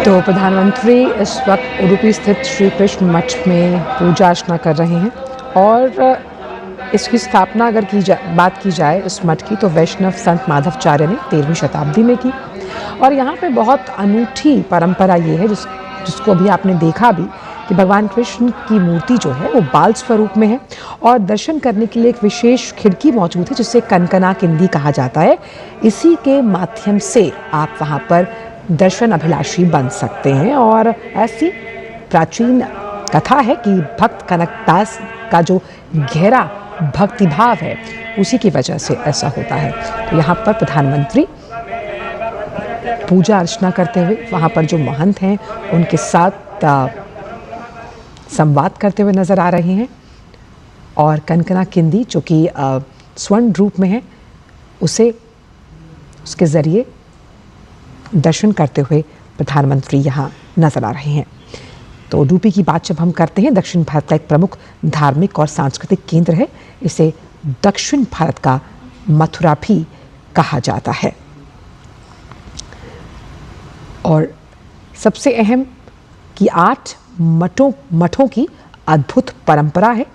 तो प्रधानमंत्री इस वक्त उडुपी स्थित श्री कृष्ण मठ में पूजा अर्चना कर रहे हैं और इसकी स्थापना अगर बात की जाए इस मठ की तो वैष्णव संत माधवाचार्य ने 13वीं शताब्दी में की। और यहाँ पे बहुत अनूठी परंपरा ये है जिसको अभी आपने देखा भी कि भगवान कृष्ण की मूर्ति जो है वो बाल स्वरूप में है और दर्शन करने के लिए एक विशेष खिड़की मौजूद है जिसे कनकना किंदी कहा जाता है। इसी के माध्यम से आप वहाँ पर दर्शन अभिलाषी बन सकते हैं। और ऐसी प्राचीन कथा है कि भक्त कनकदास का जो गहरा भक्तिभाव है उसी की वजह से ऐसा होता है। तो यहाँ पर प्रधानमंत्री पूजा अर्चना करते हुए वहाँ पर जो महंत हैं उनके साथ संवाद करते हुए नज़र आ रहे हैं और कनकना किंदी जो कि स्वर्ण रूप में है उसके ज़रिए दर्शन करते हुए प्रधानमंत्री यहाँ नजर आ रहे हैं। तो उडुपी की बात जब हम करते हैं, दक्षिण भारत का एक प्रमुख धार्मिक और सांस्कृतिक केंद्र है। इसे दक्षिण भारत का मथुरा भी कहा जाता है। और सबसे अहम कि 8 मठों की अद्भुत परंपरा है।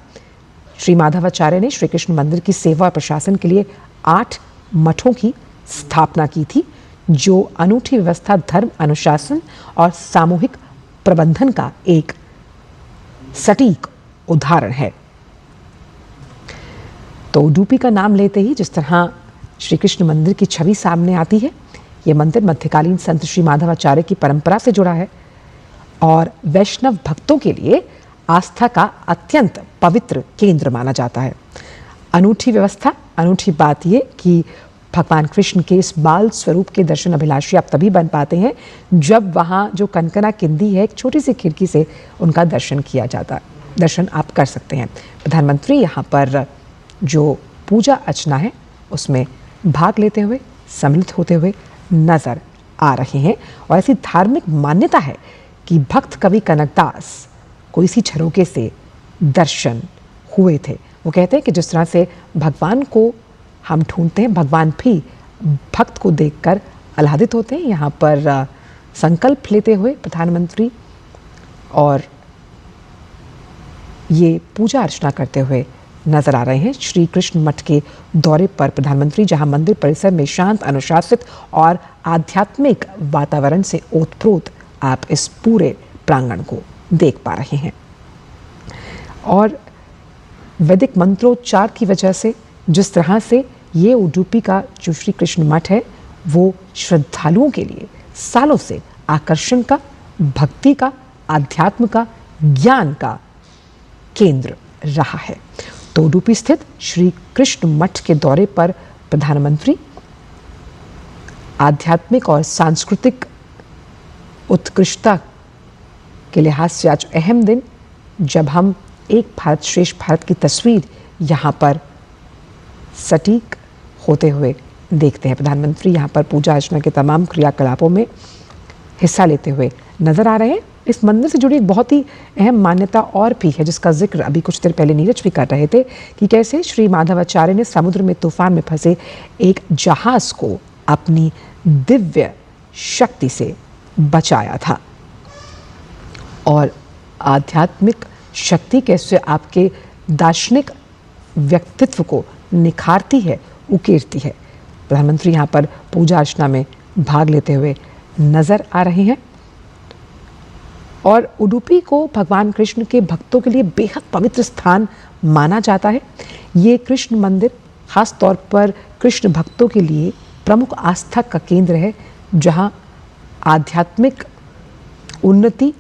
श्री माधवाचार्य ने श्री कृष्ण मंदिर की सेवा और प्रशासन के लिए 8 मठों की स्थापना की थी, जो अनूठी व्यवस्था, धर्म अनुशासन और सामूहिक प्रबंधन का एक सटीक उदाहरण है। तो उडुपी का नाम लेते ही जिस तरह श्री कृष्ण मंदिर की छवि सामने आती है, यह मंदिर मध्यकालीन संत श्री माधवाचार्य की परंपरा से जुड़ा है और वैष्णव भक्तों के लिए आस्था का अत्यंत पवित्र केंद्र माना जाता है। अनूठी व्यवस्था, अनूठी बात यह कि भगवान कृष्ण के इस बाल स्वरूप के दर्शन अभिलाषी आप तभी बन पाते हैं जब वहाँ जो कनकना किंदी है, एक छोटी सी खिड़की से उनका दर्शन किया जाता है, दर्शन आप कर सकते हैं। प्रधानमंत्री यहाँ पर जो पूजा अर्चना है उसमें भाग लेते हुए, सम्मिलित होते हुए नजर आ रहे हैं। और ऐसी धार्मिक मान्यता है कि भक्त कवि कनकदास को इसी झरोखे से दर्शन हुए थे। वो कहते हैं कि जिस तरह से भगवान को हम ढूंढते हैं, भगवान भी भक्त को देखकर आह्लादित होते हैं। यहाँ पर संकल्प लेते हुए प्रधानमंत्री और ये पूजा अर्चना करते हुए नजर आ रहे हैं। श्री कृष्ण मठ के दौरे पर प्रधानमंत्री जहां मंदिर परिसर में शांत, अनुशासित और आध्यात्मिक वातावरण से ओतप्रोत आप इस पूरे प्रांगण को देख पा रहे हैं। और वैदिक मंत्रोच्चार की वजह से जिस तरह से ये उडुपी का जो श्री कृष्ण मठ है वो श्रद्धालुओं के लिए सालों से आकर्षण का, भक्ति का, आध्यात्म का, ज्ञान का केंद्र रहा है। तो उडुपी स्थित श्री कृष्ण मठ के दौरे पर प्रधानमंत्री आध्यात्मिक और सांस्कृतिक उत्कृष्टता के लिहाज से आज अहम दिन, जब हम एक भारत श्रेष्ठ भारत की तस्वीर यहाँ पर सटीक होते हुए देखते हैं। प्रधानमंत्री यहाँ पर पूजा अर्चना के तमाम क्रियाकलापों में हिस्सा लेते हुए नजर आ रहे हैं। इस मंदिर से जुड़ी एक बहुत ही अहम मान्यता और भी है जिसका जिक्र अभी कुछ देर पहले नीरज भी कर रहे थे कि कैसे श्री माधवाचार्य ने समुद्र में तूफान में फंसे एक जहाज को अपनी दिव्य शक्ति से बचाया था। और आध्यात्मिक शक्ति कैसे आपके दार्शनिक व्यक्तित्व को निखारती है, उकेरती है। प्रधानमंत्री यहाँ पर पूजा अर्चना में भाग लेते हुए नजर आ रहे हैं। और उडुपी को भगवान कृष्ण के भक्तों के लिए बेहद पवित्र स्थान माना जाता है। ये कृष्ण मंदिर खास तौर पर कृष्ण भक्तों के लिए प्रमुख आस्था का केंद्र है, जहाँ आध्यात्मिक उन्नति